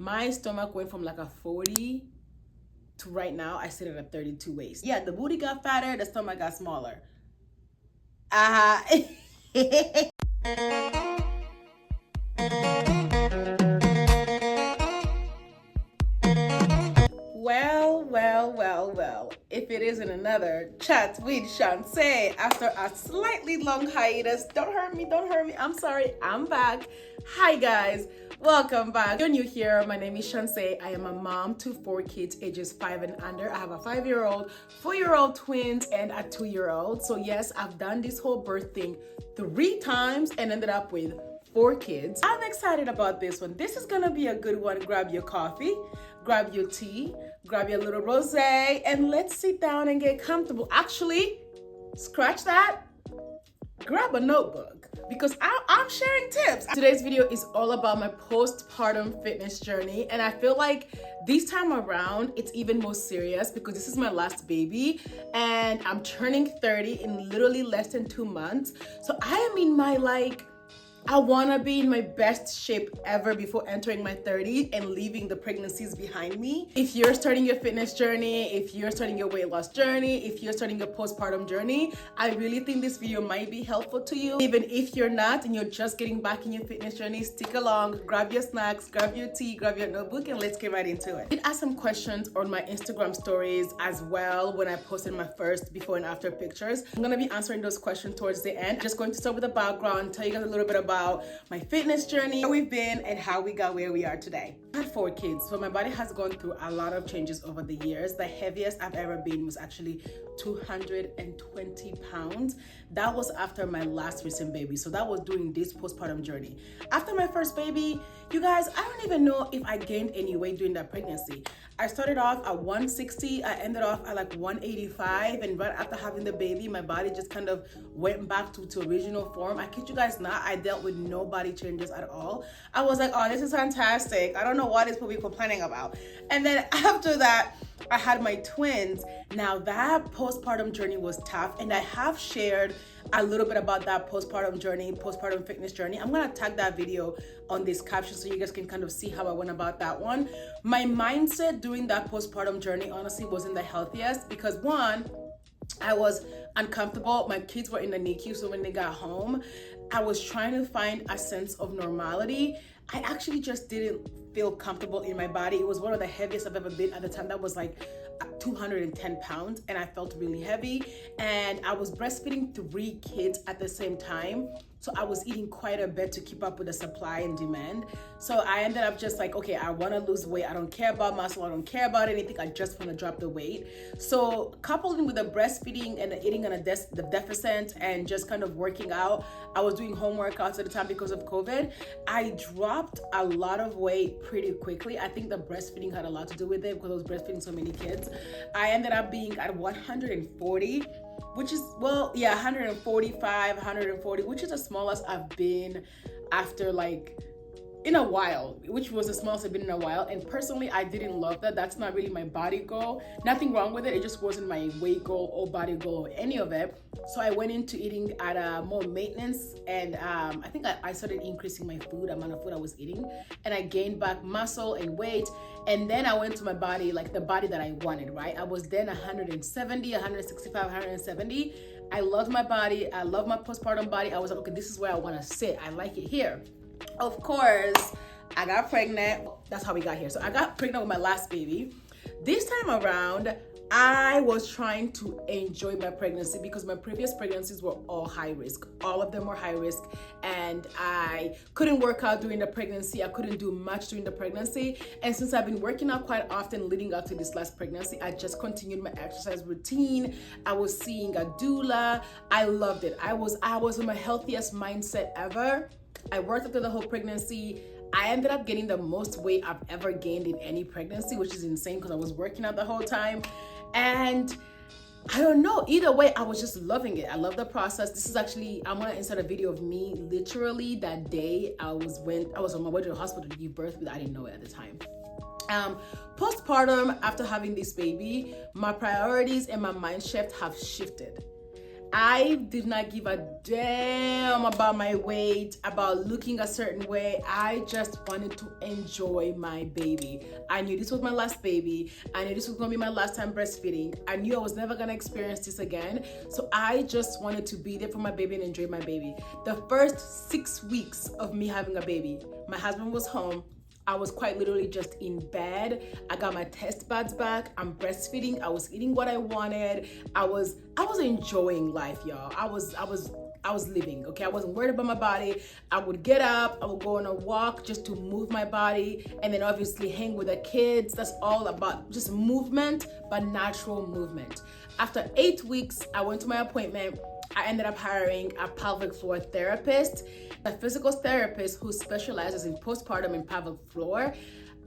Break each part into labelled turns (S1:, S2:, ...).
S1: My stomach went from like a 40 to right now, I sit at a 32 waist. Yeah, the booty got fatter, the stomach got smaller. Well, if it isn't another chat with Shantae after a slightly long hiatus. Don't hurt me, I'm sorry, I'm back. Hi guys, welcome back. If you're new here, my name is Shantae. I am a mom to 4 kids ages 5 and under. I have a 5-year-old, 4-year-old twins, and a 2-year-old. So yes, I've done this whole birth thing 3 times and ended up with 4 kids. I'm excited about this one. This is gonna be a good one. Grab your coffee, grab your tea, grab your little rosé, and let's sit down and get comfortable. Actually, scratch that. Grab a notebook because I'm sharing tips. Today's video is all about my postpartum fitness journey, and I feel like this time around it's even more serious because this is my last baby and I'm turning 30 in literally less than 2 months. So I am in my I want to be in my best shape ever before entering my 30s and leaving the pregnancies behind me. If you're starting your fitness journey, if you're starting your weight loss journey, if you're starting your postpartum journey, I really think this video might be helpful to you. Even if you're not and you're just getting back in your fitness journey, stick along, grab your snacks, grab your tea, grab your notebook, and let's get right into it. I did ask some questions on my Instagram stories as well when I posted my first before and after pictures. I'm going to be answering those questions towards the end. Just going to start with the background, tell you guys a little bit about my fitness journey, where we've been, and how we got where we are today. I had 4 kids, so my body has gone through a lot of changes over the years. The heaviest I've ever been was actually 220 pounds. That was after my last recent baby, so that was during this postpartum journey. After my first baby, you guys, I don't even know if I gained any weight during that pregnancy. I started off at 160, I ended off at like 185, and right after having the baby, my body just kind of went back to original form. I kid you guys not, I dealt with no body changes at all. I was like, oh, this is fantastic. I don't know what is people complaining about. And then after that, I had my twins. Now that postpartum journey was tough, and I have shared a little bit about that postpartum journey, postpartum fitness journey. I'm gonna tag that video on this caption so you guys can kind of see how I went about that one. My mindset during that postpartum journey honestly wasn't the healthiest because one, I was uncomfortable. My kids were in the NICU, so when they got home, I was trying to find a sense of normality. I actually just didn't feel comfortable in my body. It was one of the heaviest I've ever been at the time. That was like 210 pounds, and I felt really heavy. And I was breastfeeding 3 kids at the same time. So I was eating quite a bit to keep up with the supply and demand. So I ended up just like, okay, I want to lose weight. I don't care about muscle. I don't care about anything. I just want to drop the weight. So coupling with the breastfeeding and the eating on the deficit and just kind of working out, I was doing home workouts at the time because of COVID. I dropped a lot of weight pretty quickly. I think the breastfeeding had a lot to do with it because I was breastfeeding so many kids. I ended up being at 140, which is, 145, 140, which is the smallest I've been after in a while, which was the smallest I've been in a while. And personally, I didn't love that. That's not really my body goal. Nothing wrong with it. It just wasn't my weight goal or body goal or any of it. So I went into eating at more maintenance, and I think I started increasing my amount of food I was eating, and I gained back muscle and weight. And then I went to my body, like the body that I wanted, right? I was then 170, 165, 170. I loved my body. I love my postpartum body. I was like, okay, this is where I want to sit. I like it here. Of course, I got pregnant. That's how we got here. So I got pregnant with my last baby. This time around, I was trying to enjoy my pregnancy because my previous pregnancies were all high risk. All of them were high risk, and I couldn't work out during the pregnancy. I couldn't do much during the pregnancy. And since I've been working out quite often leading up to this last pregnancy, I just continued my exercise routine. I was seeing a doula. I loved it. I was in my healthiest mindset ever. I worked up through the whole pregnancy. I ended up getting the most weight I've ever gained in any pregnancy, which is insane because I was working out the whole time. And I don't know, either way, I was just loving it. I love the process. This is actually, I'm gonna insert a video of me literally that day I was on my way to the hospital to give birth, but I didn't know it at the time. Postpartum, after having this baby, my priorities and my mind shift have shifted. I did not give a damn about my weight, about looking a certain way. I just wanted to enjoy my baby. I knew this was my last baby. I knew this was gonna be my last time breastfeeding. I knew I was never gonna experience this again. So I just wanted to be there for my baby and enjoy my baby. The first 6 weeks of me having a baby, my husband was home. I was quite literally just in bed. I got my test buds back. I'm breastfeeding. I was eating what I wanted. I was enjoying life, y'all. I was living, okay? I wasn't worried about my body. I would get up, I would go on a walk just to move my body, and then obviously hang with the kids. That's all about just movement, but natural movement. After 8 weeks, I went to my appointment. I ended up hiring a pelvic floor therapist, a physical therapist who specializes in postpartum and pelvic floor.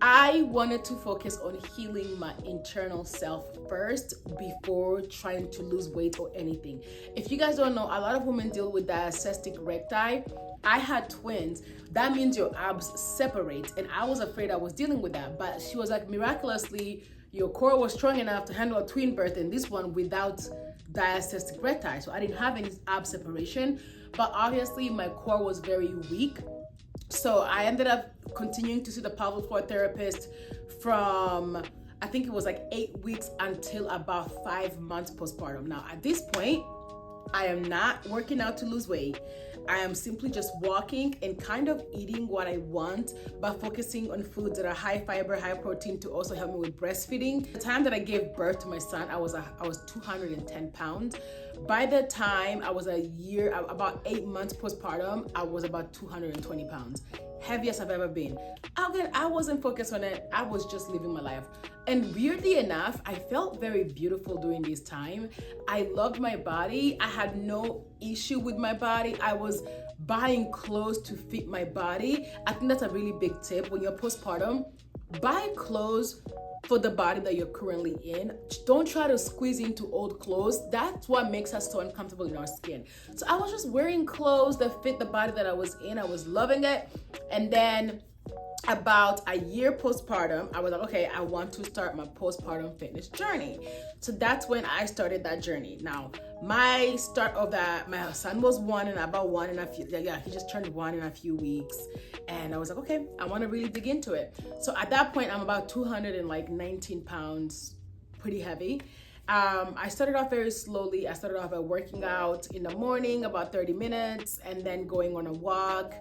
S1: I wanted to focus on healing my internal self first before trying to lose weight or anything. If you guys don't know, a lot of women deal with diastatic recti. I had twins. That means your abs separate, and I was afraid I was dealing with that. But she was like, miraculously, your core was strong enough to handle a twin birth and this one without diastatic recti. So I didn't have any ab separation, but obviously my core was very weak. So I ended up continuing to see the pelvic floor therapist from, I think it was like 8 weeks until about 5 months postpartum. Now at this point, I am not working out to lose weight. I am simply just walking and kind of eating what I want, but focusing on foods that are high fiber, high protein to also help me with breastfeeding. The time that I gave birth to my son, I was 210 pounds. By the time I was about 8 months postpartum, I was about 220 pounds. Heaviest I've ever been. Again, I wasn't focused on it. I was just living my life. And weirdly enough, I felt very beautiful during this time. I loved my body. I had no issue with my body. I was buying clothes to fit my body. I think that's a really big tip when you're postpartum. Buy clothes for the body that you're currently in. Don't try to squeeze into old clothes. That's what makes us so uncomfortable in our skin. So I was just wearing clothes that fit the body that I was in. I was loving it. And then about a year postpartum, I was like, okay, I want to start my postpartum fitness journey. So that's when I started that journey. Now, my start of that, my son was he just turned 1 in a few weeks. And I was like, okay, I want to really dig into it. So at that point, I'm about 219 pounds, pretty heavy. I started off very slowly. I started off by working out in the morning, about 30 minutes, and then going on a walk.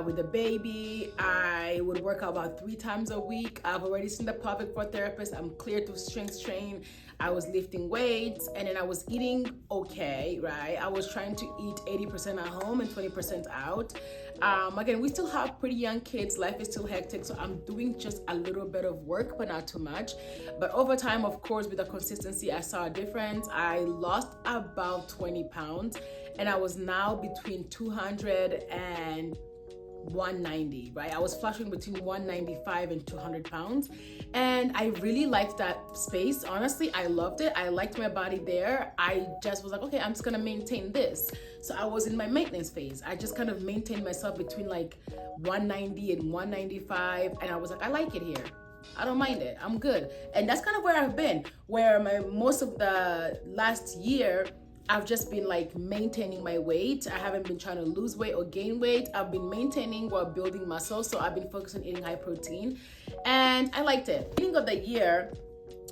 S1: With the baby, I would work out about 3 times a week. I've already seen the pelvic floor therapist. I'm clear to strength train. I was lifting weights, and then I was eating okay, right? I was trying to eat 80% at home and 20% out. Again, we still have pretty young kids. Life is still hectic, so I'm doing just a little bit of work, but not too much. But over time, of course, with the consistency, I saw a difference. I lost about 20 pounds, and I was now between 200 and 190, right? I was fluctuating between 195 and 200 pounds. And I really liked that space. Honestly, I loved it. I liked my body there. I just was like, okay, I'm just gonna maintain this. So I was in my maintenance phase. I just kind of maintained myself between like 190 and 195. And I was like, I like it here. I don't mind it. I'm good. And that's kind of where I've been, where most of the last year, I've just been like maintaining my weight. I haven't been trying to lose weight or gain weight. I've been maintaining while building muscle. So I've been focused on eating high protein, and I liked it. Beginning of the year,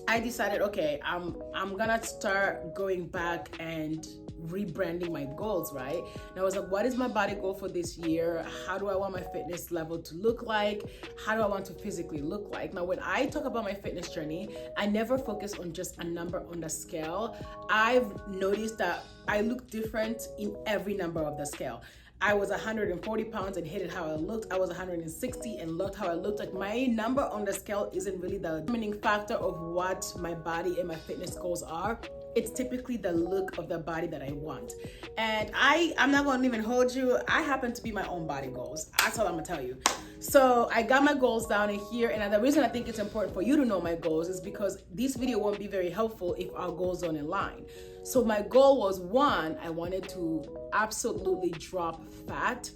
S1: I decided, okay, I'm gonna start going back and rebranding my goals, right? And I was like, what is my body goal for this year? How do I want my fitness level to look like? How do I want to physically look like? Now, when I talk about my fitness journey, I never focus on just a number on the scale. I've noticed that I look different in every number of the scale. I was 140 pounds and hated how I looked. I was 160 and loved how I looked. Like, my number on the scale isn't really the determining factor of what my body and my fitness goals are. It's typically the look of the body that I want. And I'm not gonna even hold you. I happen to be my own body goals. That's all I'm gonna tell you. So I got my goals down in here. And the reason I think it's important for you to know my goals is because this video won't be very helpful if our goals don't align. So my goal was, 1, I wanted to absolutely drop fat,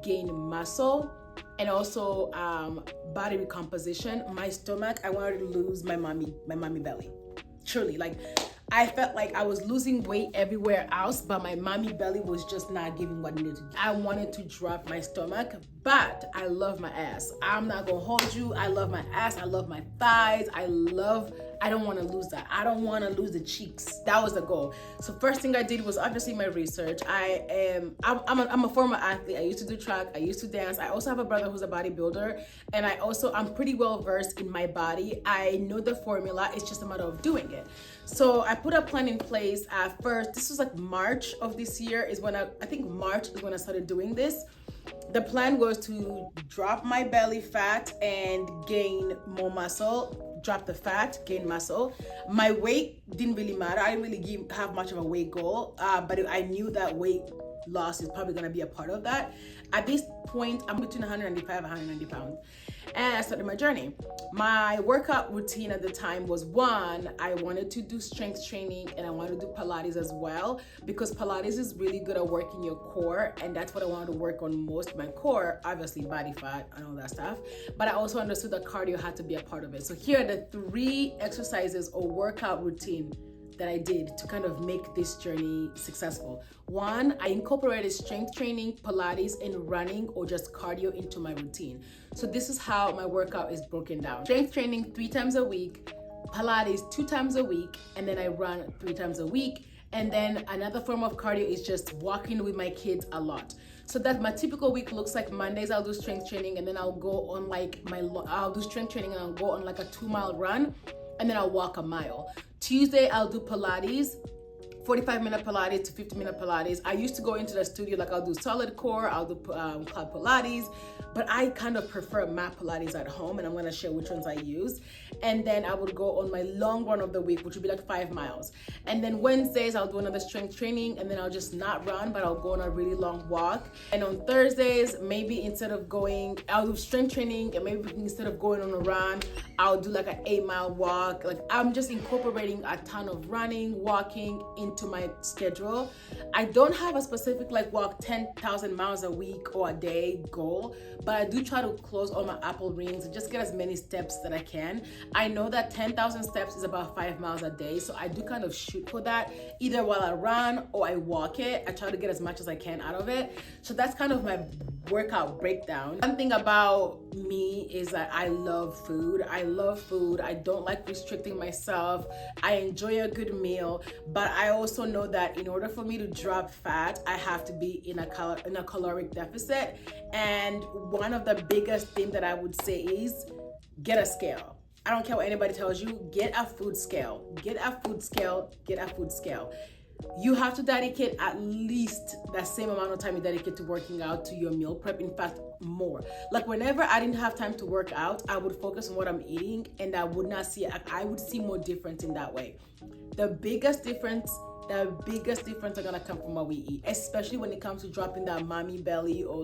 S1: gain muscle, and also body recomposition. My stomach, I wanted to lose my mommy belly. Truly, like, I felt like I was losing weight everywhere else, but my mommy belly was just not giving what it needed to give. I wanted to drop my stomach, but I love my ass. I'm not gonna hold you. I love my ass. I love my thighs. I don't want to lose that. I don't want to lose the cheeks. That was the goal. So first thing I did was obviously my research. I'm a former athlete. I used to do track. I used to dance. I also have a brother who's a bodybuilder, and I'm pretty well versed in my body. I know the formula. It's just a matter of doing it. So I put a plan in place at first. This was like March of this year I think March is when I started doing this. The plan was to drop my belly fat and gain more muscle. Drop the fat, gain muscle. My weight didn't really matter. I didn't really have much of a weight goal, but I knew that weight loss is probably gonna be a part of that. At this point, I'm between 195 and 190 pounds. And I started my journey. My workout routine at the time was I wanted to do strength training and I wanted to do Pilates as well, because Pilates is really good at working your core, and that's what I wanted to work on most, my core, obviously body fat and all that stuff. But I also understood that cardio had to be a part of it. So here are the 3 exercises or workout routine that I did to kind of make this journey successful. 1, I incorporated strength training, Pilates, and running or just cardio into my routine. So this is how my workout is broken down. Strength training 3 times a week, Pilates 2 times a week, and then I run 3 times a week. And then another form of cardio is just walking with my kids a lot. So that my typical week looks like Mondays I'll do strength training, and then I'll go on I'll do strength training and I'll go on like a 2-mile run, and then I'll walk a mile. Tuesday, I'll do Pilates, 45-minute Pilates to 50-minute Pilates. I used to go into the studio, like I'll do solid core, I'll do quad Pilates, but I kind of prefer mat Pilates at home, and I'm gonna share which ones I use. And then I would go on my long run of the week, which would be like 5 miles. And then Wednesdays, I'll do another strength training, and then I'll just not run, but I'll go on a really long walk. And on Thursdays, maybe I'll do strength training, and maybe instead of going on a run, I'll do like an 8-mile walk. Like I'm just incorporating a ton of running, walking into my schedule. I don't have a specific like walk 10,000 miles a week or a day goal, but I do try to close all my Apple rings and just get as many steps that I can. I know that 10,000 steps is about 5 miles a day, so I do kind of shoot for that either while I run or I walk it. I try to get as much as I can out of it. So that's kind of my workout breakdown. One thing about me is that I love food. I don't like restricting myself. I enjoy a good meal, but I also know that in order for me to drop fat, I have to be in a caloric deficit. And one of the biggest things that I would say is get a scale. I don't care what anybody tells you, get a food scale. You have to dedicate at least the same amount of time you dedicate to working out to your meal prep. In fact, more. Like whenever I didn't have time to work out, I would focus on what I'm eating, and I would see more difference in that way. The biggest difference are gonna come from what we eat, especially when it comes to dropping that mommy belly or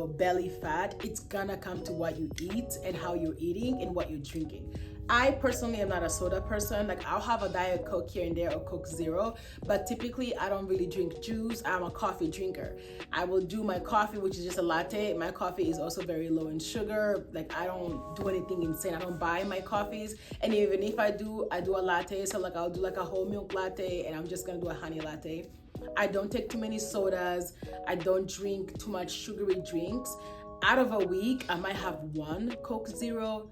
S1: belly fat. It's gonna come to what you eat and how you're eating and what you're drinking. I personally am not a soda person. Like I'll have a Diet Coke here and there or Coke Zero, but typically I don't really drink juice. I'm a coffee drinker. I will do my coffee, which is just a latte. My coffee is also very low in sugar. Like I don't do anything insane. I don't buy my coffees. And even if I do a latte. So like I'll do like a whole milk latte, and I'm just gonna do a honey latte. I don't take too many sodas. I don't drink too much sugary drinks. Out of a week, I might have 1 Coke Zero.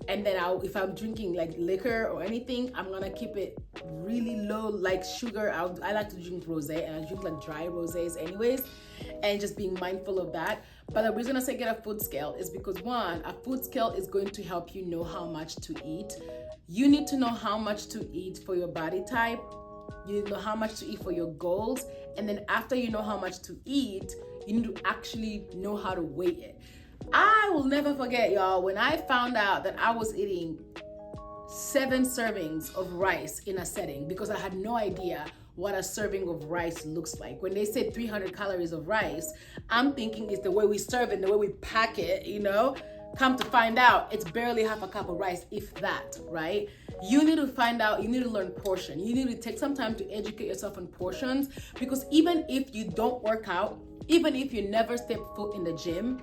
S1: And then if I'm drinking like liquor or anything, I'm gonna keep it really low, like sugar. I like to drink rosé, and I drink like dry rosés anyways, and just being mindful of that. But the reason I say get a food scale is because 1, a food scale is going to help you know how much to eat. You need to know how much to eat for your body type. You need to know how much to eat for your goals. And then after you know how much to eat, you need to actually know how to weigh it. I will never forget, y'all, when I found out that I was eating 7 servings of rice in a setting, because I had no idea what a serving of rice looks like. When they say 300 calories of rice, I'm thinking it's the way we serve it, the way we pack it, Come to find out, it's barely half a cup of rice, if that, right? You need to find out, you need to learn portion. You need to take some time to educate yourself on portions, because even if you don't work out, even if you never step foot in the gym,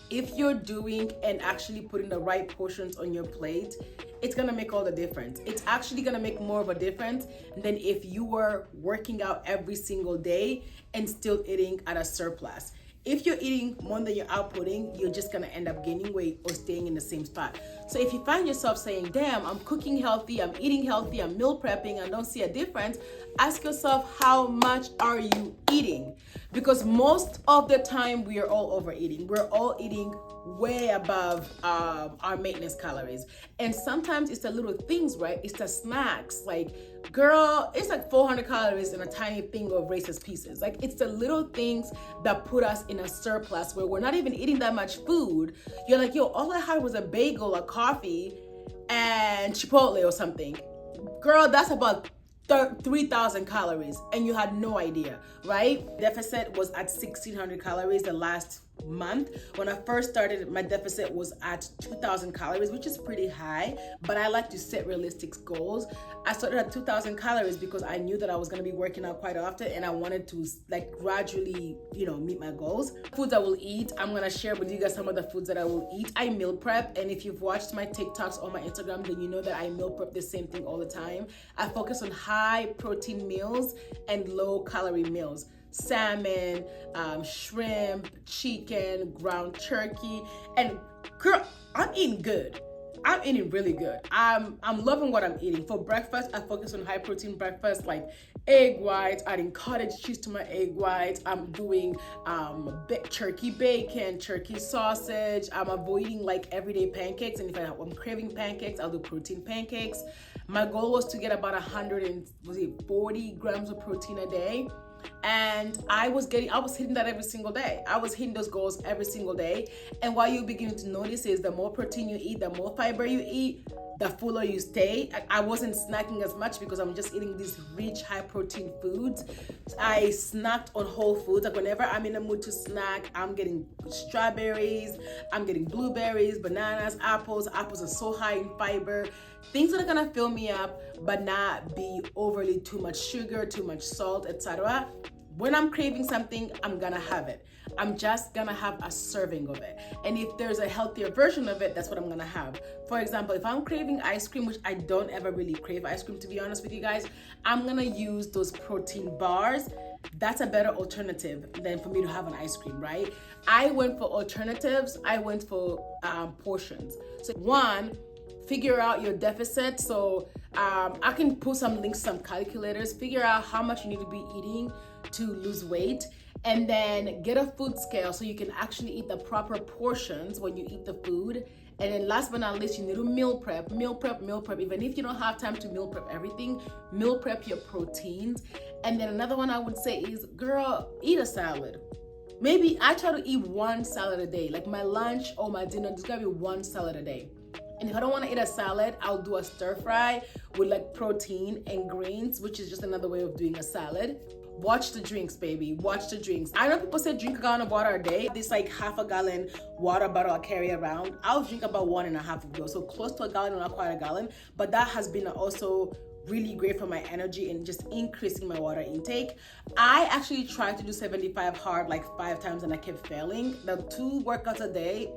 S1: If you're doing and actually putting the right portions on your plate, it's gonna make all the difference. It's actually gonna make more of a difference than if you were working out every single day and still eating at a surplus. If you're eating more than you're outputting, you're just gonna end up gaining weight or staying in the same spot. So if you find yourself saying, damn, I'm cooking healthy, I'm eating healthy, I'm meal prepping, I don't see a difference, ask yourself, how much are you eating? Because most of the time we are all overeating. We're all eating way above our maintenance calories. And sometimes it's the little things, right? It's the snacks. Like, girl, it's like 400 calories in a tiny thing of Reese's Pieces. Like, it's the little things that put us in a surplus where we're not even eating that much food. You're like, yo, all I had was a bagel, a coffee, and Chipotle or something. Girl, that's about 3,000 calories, and you had no idea, right? Deficit was at 1,600 calories the last month. When I first started, my deficit was at 2,000 calories, which is pretty high, but I like to set realistic goals. I started at 2,000 calories because I knew that I was going to be working out quite often, and I wanted to like gradually, meet my goals. Foods I will eat, I'm going to share with you guys some of the foods that I will eat. I meal prep, and if you've watched my TikToks or my Instagram, then you know that I meal prep the same thing all the time. I focus on high protein meals and low calorie meals. Salmon, shrimp, chicken, ground turkey, and girl, I'm eating good. I'm eating really good. I'm loving what I'm eating. For breakfast, I focus on high protein breakfast like egg whites, adding cottage cheese to my egg whites. I'm doing turkey bacon, turkey sausage. I'm avoiding like everyday pancakes, and if I'm craving pancakes, I'll do protein pancakes. My goal was to get about 140 grams of protein a day. And I was hitting that every single day. I was hitting those goals every single day. And what you begin to notice is the more protein you eat, the more fiber you eat, the fuller you stay. I wasn't snacking as much because I'm just eating these rich, high protein foods. I snacked on whole foods. Like whenever I'm in the mood to snack, I'm getting strawberries, I'm getting blueberries, bananas, apples. Apples are so high in fiber. Things that are gonna fill me up, but not be overly too much sugar, too much salt, etc. When I'm craving something, I'm gonna have it. I'm just gonna have a serving of it. And if there's a healthier version of it, that's what I'm gonna have. For example, if I'm craving ice cream, which I don't ever really crave ice cream, to be honest with you guys, I'm gonna use those protein bars. That's a better alternative than for me to have an ice cream, right? I went for alternatives. I went for portions. So one, figure out your deficit. So I can put some links, some calculators, figure out how much you need to be eating to lose weight, and then get a food scale so you can actually eat the proper portions when you eat the food. And then last but not least, you need to meal prep. Even if you don't have time to meal prep everything, meal prep your proteins. And then another one I would say is, girl, eat a salad. Maybe I try to eat one salad a day. Like my lunch or my dinner, there's gotta be one salad a day. And if I don't want to eat a salad, I'll do a stir fry with like protein and greens, which is just another way of doing a salad. Watch the drinks, baby. Watch the drinks. I know people say drink a gallon of water a day. This like half a gallon water bottle I carry around. I'll drink about 1.5 of those. So close to a gallon, not quite a gallon. But that has been also really great for my energy and just increasing my water intake. I actually tried to do 75 hard like 5 times and I kept failing. The 2 workouts a day,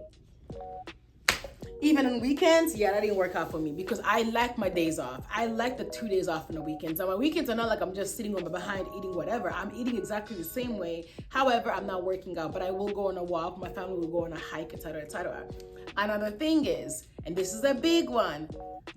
S1: even on weekends, that didn't work out for me because I like my days off. I like the 2 days off on the weekends. And my weekends are not like I'm just sitting on my behind eating whatever. I'm eating exactly the same way. However, I'm not working out, but I will go on a walk. My family will go on a hike, etc., etc. Another thing is, and this is a big one,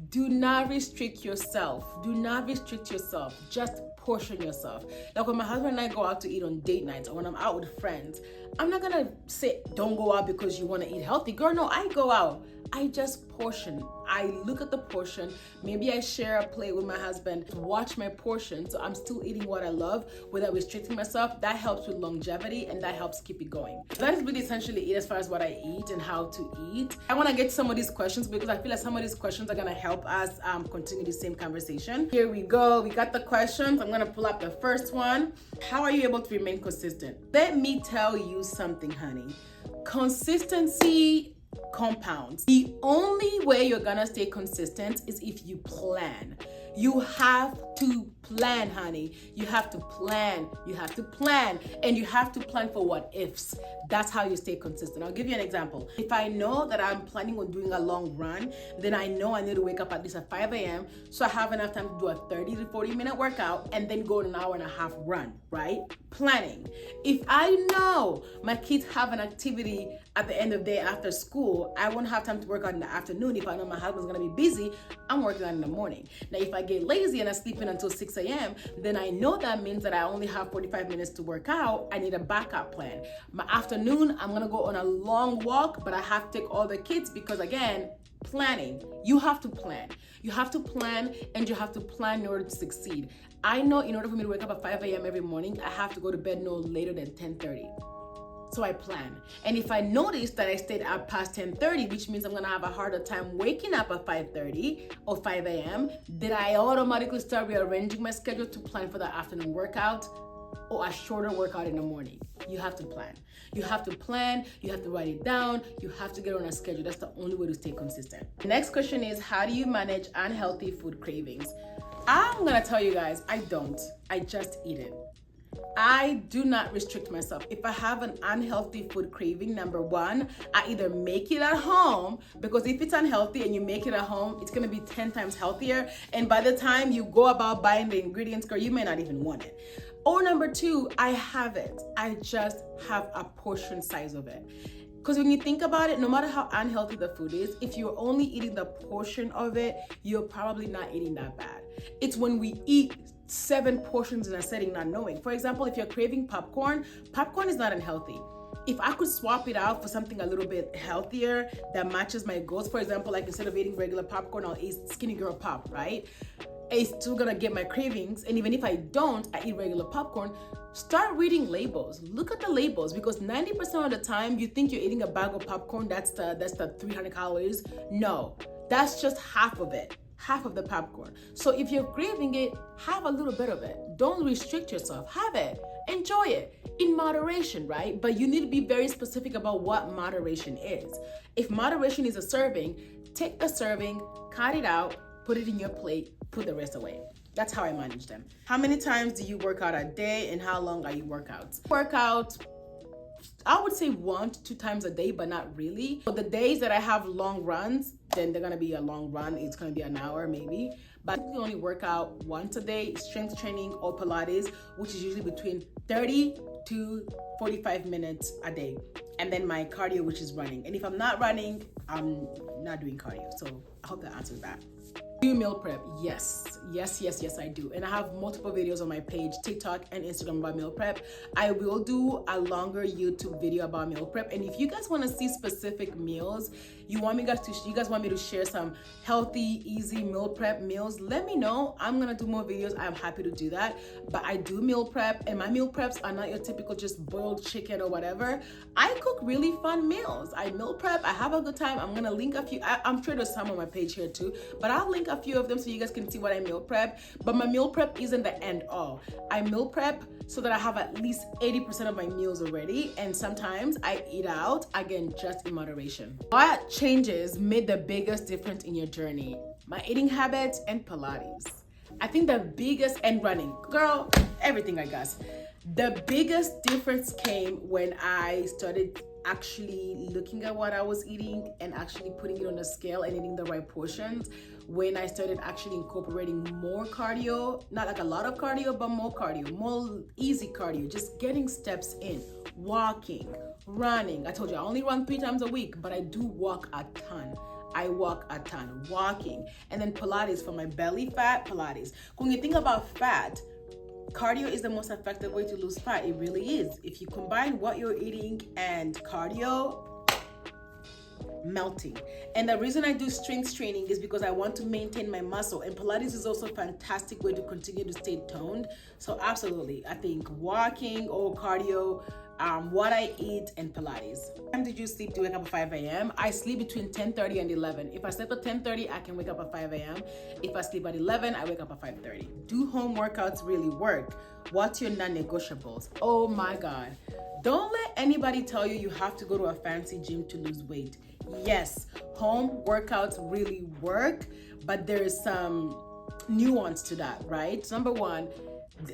S1: do not restrict yourself. Do not restrict yourself. Just portion yourself. Like when my husband and I go out to eat on date nights or when I'm out with friends, I'm not gonna say don't go out because you want to eat healthy. Girl, no, I go out. I just portion. I look at the portion. Maybe I share a plate with my husband, watch my portion. So I'm still eating what I love without restricting myself. That helps with longevity and that helps keep it going. So that is really essentially it as far as what I eat and how to eat. I want to get some of these questions because I feel like some of these questions are going to help us continue the same conversation. Here we go. We got the questions. I'm going to pull up the first one. How are you able to remain consistent? Let me tell you something, honey. Consistency compounds. The only way you're gonna stay consistent is if you plan. You have to plan, honey. You have to plan. You have to plan. And you have to plan for what ifs. That's how you stay consistent. I'll give you an example. If I know that I'm planning on doing a long run, then I know I need to wake up at least at 5 a.m. so I have enough time to do a 30 to 40 minute workout and then go on an hour and a half run, right? Planning. If I know my kids have an activity at the end of the day after school, I won't have time to work out in the afternoon. If I know my husband's gonna be busy, I'm working out in the morning. Now, if I get lazy and I sleep in until 6 a.m., then I know that means that I only have 45 minutes to work out. I need a backup plan. My afternoon, I'm gonna go on a long walk, but I have to take all the kids because, again, planning. You have to plan. You have to plan, and you have to plan in order to succeed. I know in order for me to wake up at 5 a.m. every morning, I have to go to bed no later than 10:30. So I plan. And if I notice that I stayed up past 10:30, which means I'm gonna have a harder time waking up at 5:30 or 5 a.m., then I automatically start rearranging my schedule to plan for the afternoon workout or a shorter workout in the morning. You have to plan. You have to plan, you have to write it down, you have to get on a schedule. That's the only way to stay consistent. The next question is, how do you manage unhealthy food cravings? I'm gonna tell you guys, I don't. I just eat it. I do not restrict myself. If I have an unhealthy food craving, number one, I either make it at home, because if it's unhealthy and you make it at home, it's gonna be 10 times healthier. And by the time you go about buying the ingredients, girl, you may not even want it. Or number two, I have it. I just have a portion size of it. Because when you think about it, no matter how unhealthy the food is, if you're only eating the portion of it, you're probably not eating that bad. It's when we eat 7 portions in a setting not knowing. For example, if you're craving popcorn is not unhealthy. If I could swap it out for something a little bit healthier that matches my goals, for example, like instead of eating regular popcorn, I'll eat Skinny Girl Pop, right? It's still gonna get my cravings. And even if I don't, I eat regular popcorn. Start reading labels. Look at the labels, because 90% of the time you think you're eating a bag of popcorn, that's the 300 calories. No, that's just half of it. Half of the popcorn. So if you're craving it, have a little bit of it. Don't restrict yourself. Have it. Enjoy it in moderation, right? But you need to be very specific about what moderation is. If moderation is a serving, take the serving, cut it out, put it in your plate, put the rest away. That's how I manage them. How many times do you work out a day, and how long are you workouts? Workout, I would say 1 to 2 times a day, but not really. So the days that I have long runs, then they're gonna be a long run. It's gonna be an hour maybe. But I only work out once a day, strength training or Pilates, which is usually between 30 to 45 minutes a day. And then my cardio, which is running. And if I'm not running, I'm not doing cardio. So I hope that answers that. Do you meal prep? Yes, I do. And I have multiple videos on my page, TikTok and Instagram, about meal prep. I will do a longer YouTube video about meal prep. And if you guys want to see specific meals, you guys want me to share some healthy, easy meal prep meals, let me know. I'm gonna do more videos. I'm happy to do that. But I do meal prep, and my meal preps are not your typical just boiled chicken or whatever. I cook really fun meals. I meal prep. I have a good time. I'm gonna link a few. I'm sure there's some on my page here too, but I'll link a few of them so you guys can see what I meal prep. But my meal prep isn't the end all. I meal prep so that I have at least 80% of my meals already, and sometimes I eat out, again, just in moderation. What changes made the biggest difference in your journey? My eating habits and Pilates. I think the biggest, and running, girl, everything, I guess. The biggest difference came when I started actually looking at what I was eating and actually putting it on a scale and eating the right portions. When I started actually incorporating more cardio, not like a lot of cardio, but more cardio, more easy cardio, just getting steps in, walking, running. I told you I only run 3 times a week, but I do walk a ton. I walk a ton, walking. And then Pilates for my belly fat, Pilates. When you think about fat, cardio is the most effective way to lose fat. It really is. If you combine what you're eating and cardio, melting. And the reason I do strength training is because I want to maintain my muscle, and Pilates is also a fantastic way to continue to stay toned. So absolutely, I think walking or cardio, what I eat, and Pilates. What time did you sleep to wake up at 5 a.m.? I sleep between 10:30 and 11. If I sleep at 10:30, I can wake up at 5 a.m. If I sleep at 11, I wake up at 5:30. Do home workouts really work? What's your non-negotiables? Oh my God. Don't let anybody tell you you have to go to a fancy gym to lose weight. Yes, home workouts really work, but there's some nuance to that, right? So number one,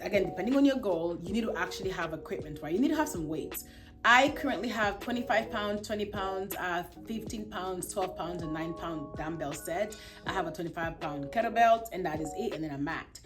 S1: again, depending on your goal, you need to actually have equipment, right? You need to have some weights. I currently have 25 pounds, 20 pounds, 15 pounds, 12 pounds, and 9-pound dumbbell set. I have a 25-pound kettlebell, and that is it, and then a mat.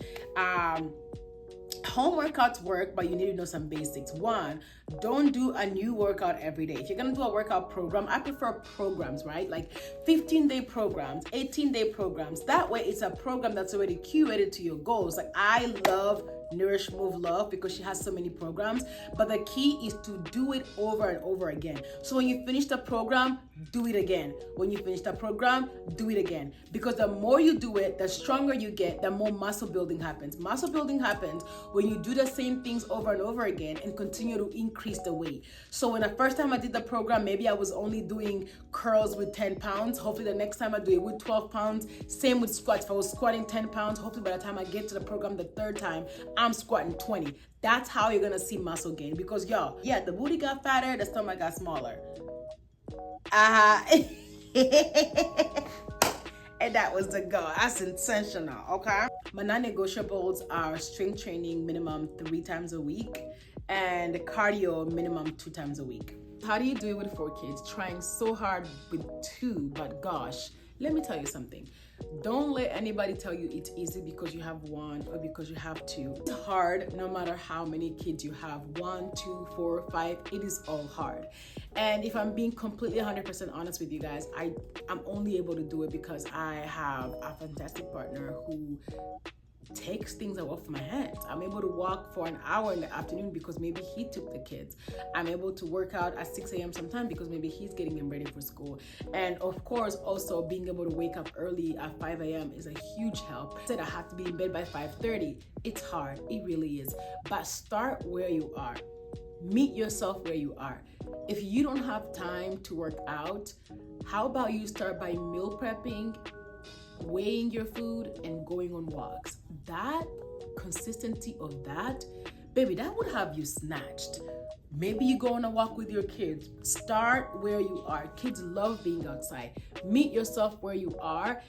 S1: Home workouts work, but you need to know some basics. One, don't do a new workout every day. If you're gonna do a workout program, I prefer programs, right? Like 15-day programs, 18-day programs. That way it's a program that's already curated to your goals. Like I love Nourish Move Love because she has so many programs, but the key is to do it over and over again. So when you finish the program, do it again. When you finish the program, do it again. Because the more you do it, the stronger you get, the more muscle building happens. Muscle building happens when you do the same things over and over again and continue to increase the weight. So when the first time I did the program, maybe I was only doing curls with 10 pounds. Hopefully the next time I do it with 12 pounds. Same with squats. If I was squatting 10 pounds, hopefully by the time I get to the program the third time, I'm squatting 20. That's how you're gonna see muscle gain. Because y'all, yeah, the booty got fatter, the stomach got smaller. And that was the goal. That's intentional, okay? My non-negotiables are strength training minimum 3 times a week and cardio minimum 2 times a week. How do you do it with 4 kids? Trying so hard with 2, but gosh, let me tell you something. Don't let anybody tell you it's easy because you have 1 or because you have 2. It's hard no matter how many kids you have. 1, 2, 4, 5, it is all hard. And if I'm being completely 100% honest with you guys, I'm only able to do it because I have a fantastic partner who takes things off my hands. I'm able to walk for an hour in the afternoon because maybe he took the kids. I'm able to work out at 6 a.m. sometime because maybe he's getting them ready for school. And of course, also being able to wake up early at 5 a.m. is a huge help. I said I have to be in bed by 5:30. It's hard, it really is. But start where you are. Meet yourself where you are. If you don't have time to work out, how about you start by meal prepping, weighing your food, and going on walks? That consistency of that, baby, that would have you snatched. Maybe you go on a walk with your kids. Start where you are. Kids love being outside. Meet yourself where you are.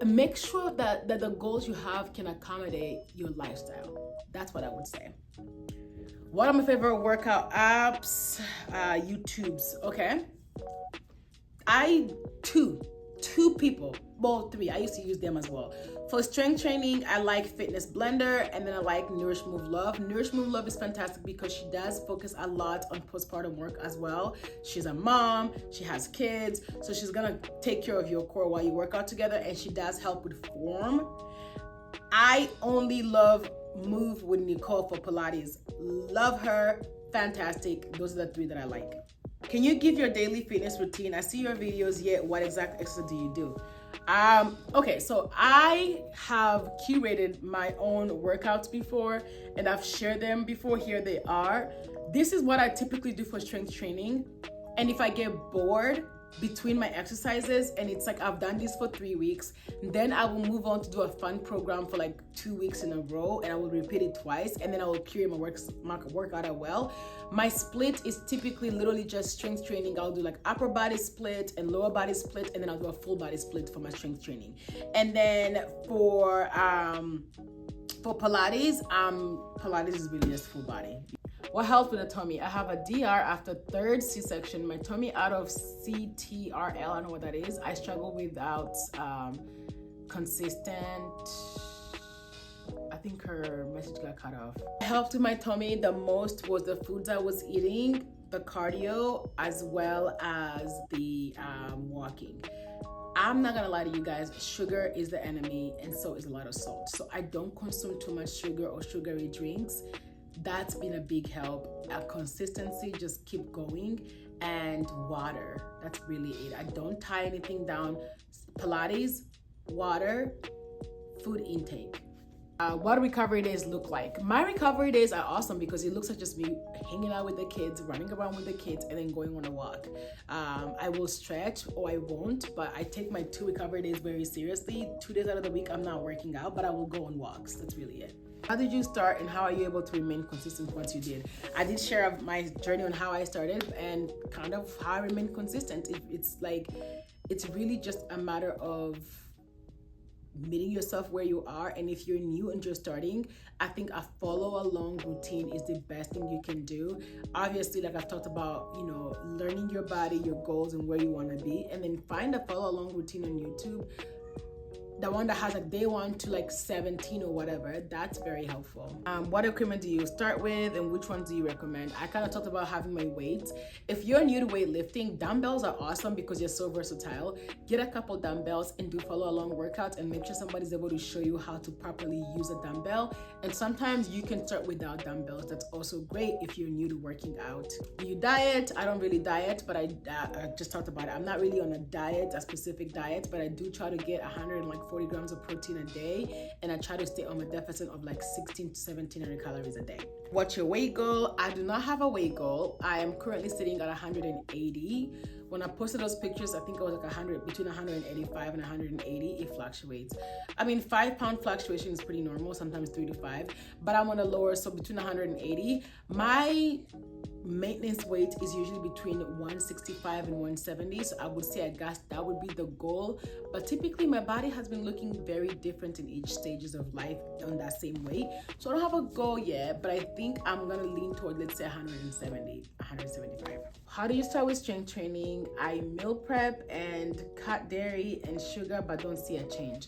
S1: And make sure that the goals you have can accommodate your lifestyle. That's what I would say. What are my favorite workout apps? YouTube's, okay? Two people, well, 3. I used to use them as well. For strength training, I like Fitness Blender, and then I like Nourish Move Love. Nourish Move Love is fantastic because she does focus a lot on postpartum work as well. She's a mom, she has kids, so she's gonna take care of your core while you work out together, and she does help with form. I only love Move with Nicole for Pilates. Love her, fantastic. Those are the 3 that I like. Can you give your daily fitness routine? I see your videos, yet what exact exercise do you do? Okay, so I have curated my own workouts before and I've shared them before. Here they are. This is what I typically do for strength training. And if I get bored between my exercises and it's like I've done this for 3 weeks, then I will move on to do a fun program for like 2 weeks in a row, and I will repeat it twice, and then I will curate my workout as well. My split is typically literally just strength training. I'll do like upper body split and lower body split, and then I'll do a full body split for my strength training. And then for Pilates, Pilates is really just full body. What helped with the tummy? I have a DR after 3rd C-section. My tummy out of CTRL, I don't know what that is. I struggle without consistent. I think her message got cut off. What helped with my tummy the most was the foods I was eating, the cardio, as well as the walking. I'm not gonna lie to you guys, sugar is the enemy, and so is a lot of salt. So I don't consume too much sugar or sugary drinks. That's been a big help. Consistency, just keep going, and water. That's really it. I don't tie anything down. Pilates, water, food intake. What do recovery days look like? My recovery days are awesome because it looks like just me hanging out with the kids, running around with the kids, and then going on a walk. I will stretch or I won't, but I take my 2 recovery days very seriously. 2 days out of the week, I'm not working out, but I will go on walks. That's really it. How did you start and how are you able to remain consistent once you did? I did share my journey on how I started and kind of how I remained consistent. It's really just a matter of meeting yourself where you are. And if you're new and just starting, I think a follow along routine is the best thing you can do. Obviously, like I've talked about, learning your body, your goals, and where you want to be, and then find a follow along routine on YouTube. The one that has like day 1 to like 17 or whatever, that's very helpful. What equipment do you start with and which ones do you recommend? I kind of talked about having my weights. If you're new to weightlifting, dumbbells are awesome because you're so versatile. Get a couple dumbbells and do follow along workouts, and make sure somebody's able to show you how to properly use a dumbbell. And sometimes you can start without dumbbells. That's also great if you're new to working out. Do you diet? I don't really diet, but I just talked about it. I'm not really on a specific diet, but I do try to get 140 grams of protein a day, and I try to stay on a deficit of like 16 to 1700 calories a day. What's your weight goal? I do not have a weight goal. I am currently sitting at 180. When I posted those pictures, I think it was like between 185 and 180. It fluctuates. I mean, 5-pound fluctuation is pretty normal, sometimes 3 to 5, but I'm on a lower, so between 180. My maintenance weight is usually between 165 and 170, so I would say I guess that would be the goal. But typically my body has been looking very different in each stages of life on that same weight, so I don't have a goal yet, but I think I'm gonna lean toward, let's say, 175. How do you start with strength training? I meal prep and cut dairy and sugar, but don't see a change.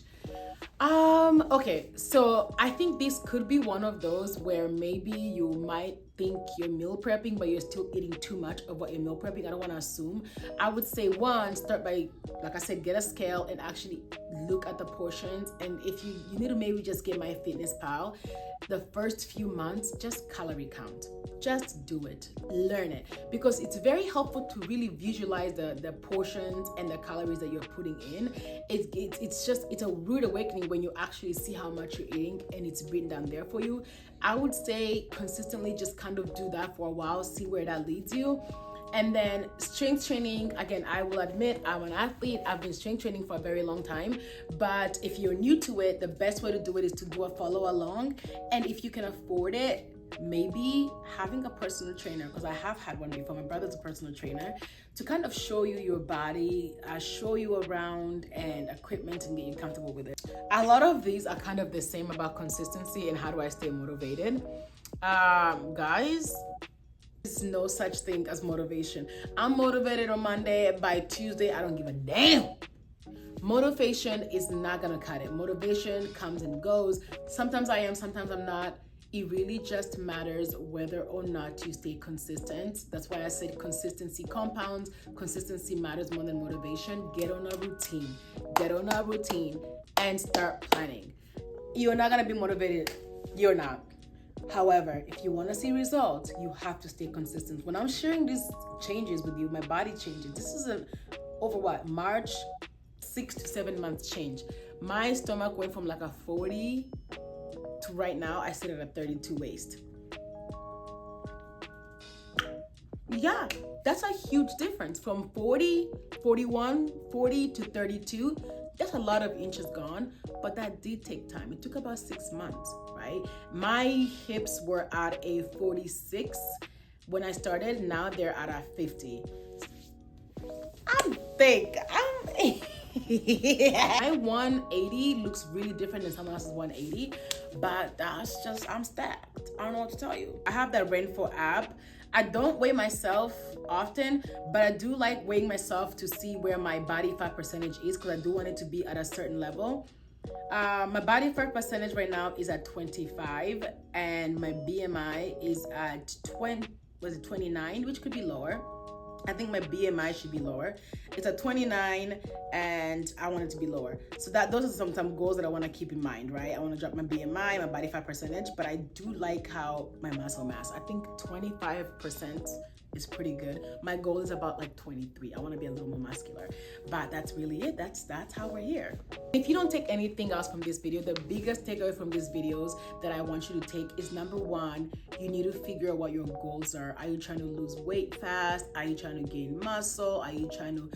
S1: Okay, so I think this could be one of those where maybe you might think you're meal prepping, but you're still eating too much of what you're meal prepping. I don't want to assume. I would say, one, start by, like I said, get a scale and actually look at the portions. And if you need to maybe just get MyFitnessPal, the first few months, just calorie count. Just do it, learn it, because it's very helpful to really visualize the portions and the calories that you're putting in. It's a rude awakening when you actually see how much you're eating and it's written down there for you. I would say consistently just kind of do that for a while, see where that leads you. And then strength training, again, I will admit I'm an athlete. I've been strength training for a very long time. But if you're new to it, the best way to do it is to do a follow along. And if you can afford it, maybe having a personal trainer, because I have had one before. My brother's a personal trainer, to kind of show you your body, show you around and equipment and get you comfortable with it. A lot of these are kind of the same about consistency and how do I stay motivated. Guys, there's no such thing as motivation. I'm motivated on Monday. By Tuesday, I don't give a damn. Motivation is not gonna cut it. Motivation comes and goes. Sometimes I am, sometimes I'm not. It really just matters whether or not you stay consistent. That's why I said consistency compounds. Consistency matters more than motivation. Get on a routine and start planning. You're not gonna be motivated. You're not. However, if you want to see results, you have to stay consistent. When I'm sharing these changes with you, my body changes. This is March, 6 to 7 months change. My stomach went from like a 40 to right now, I sit at a 32 waist. Yeah, that's a huge difference from 40, 41, 40 to 32. That's a lot of inches gone, but that did take time. It took about 6 months, right? My hips were at a 46 when I started. Now they're at a 50. My 180 looks really different than someone else's 180, but that's just, I'm stacked. I don't know what to tell you. I have that Rainfall app. I don't weigh myself often, but I do like weighing myself to see where my body fat percentage is, because I do want it to be at a certain level. My body fat percentage right now is at 25, and my BMI is at 29, which could be lower. I think my BMI should be lower. It's at 29 and I want it to be lower. So those are some goals that I want to keep in mind, right? I want to drop my BMI, my body fat percentage, but I do like how my muscle mass, I think 25% is pretty good. My goal is about like 23. I want to be a little more muscular, but that's really it. That's how we're here. If you don't take anything else from this video, the biggest takeaway from these videos that I want you to take is, number one, you need to figure out what your goals are. Are you trying to lose weight fast? Are you trying to gain muscle? Are you trying to,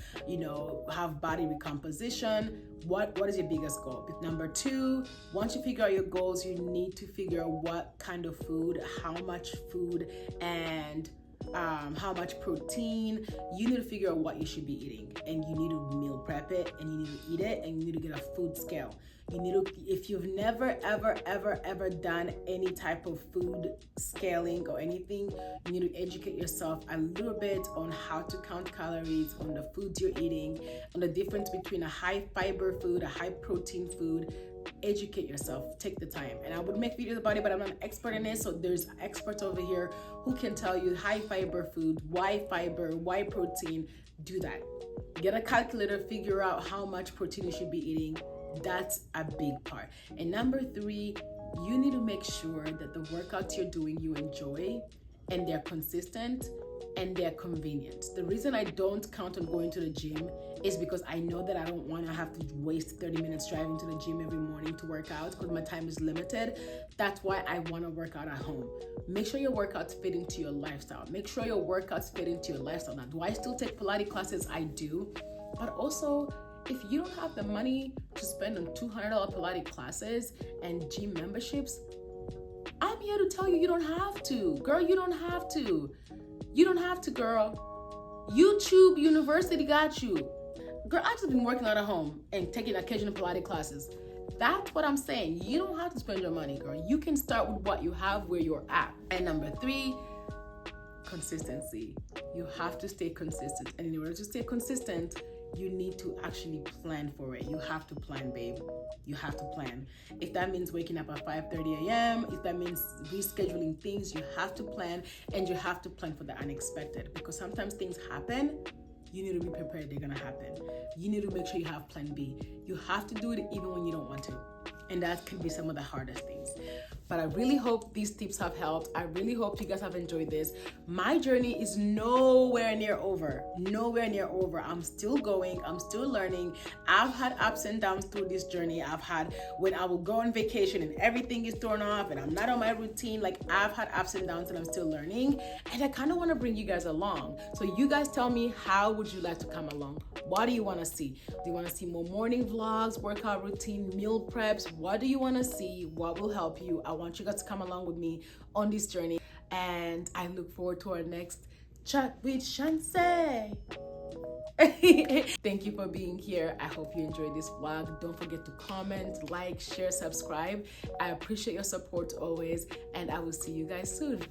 S1: have body recomposition? What is your biggest goal? Number two, once you figure out your goals, you need to figure out what kind of food, how much food, and how much protein. You need to figure out what you should be eating, and you need to meal prep it, and you need to eat it, and you need to get a food scale. You need to, if you've never ever done any type of food scaling or anything, you need to educate yourself a little bit on how to count calories, on the foods you're eating, on the difference between a high fiber food, a high protein food. Educate yourself, take the time. And I would make videos about it, but I'm not an expert in it, so there's experts over here who can tell you high fiber food, why fiber, why protein. Do that. Get a calculator, figure out how much protein you should be eating. That's a big part. And number 3, you need to make sure that the workouts you're doing you enjoy, and they're consistent, and they're convenient. The reason I don't count on going to the gym is because I know that I don't want to have to waste 30 minutes driving to the gym every morning to work out, because my time is limited. That's why I want to work out at home. Make sure your workouts fit into your lifestyle. Make sure your workouts fit into your lifestyle. Now, do I still take Pilates classes? I do. But also, if you don't have the money to spend on $200 Pilates classes and gym memberships, I'm here to tell you, you don't have to. Girl, you don't have to. You don't have to, girl. YouTube University got you. Girl, I've just been working out at home and taking occasional Pilates classes. That's what I'm saying. You don't have to spend your money, girl. You can start with what you have where you're at. And number 3, consistency. You have to stay consistent. And in order to stay consistent, you need to actually plan for it. You have to plan, babe. You have to plan. If that means waking up at 5:30 a.m., if that means rescheduling things, you have to plan, and you have to plan for the unexpected, because sometimes things happen. You need to be prepared they're gonna happen. You need to make sure you have plan B. You have to do it even when you don't want to. And that can be some of the hardest things. But I really hope these tips have helped. I really hope you guys have enjoyed this. My journey is nowhere near over. Nowhere near over. I'm still going. I'm still learning. I've had ups and downs through this journey. I've had when I will go on vacation and everything is thrown off and I'm not on my routine. Like, I've had ups and downs and I'm still learning. And I kind of want to bring you guys along. So you guys tell me, how would you like to come along? What do you want to see? Do you want to see more morning vlogs, workout routine, meal preps? What do you want to see? What will help you? I want you guys to come along with me on this journey. And I look forward to our next chat with Shanse. Thank you for being here. I hope you enjoyed this vlog. Don't forget to comment, like, share, subscribe. I appreciate your support always, and I will see you guys soon.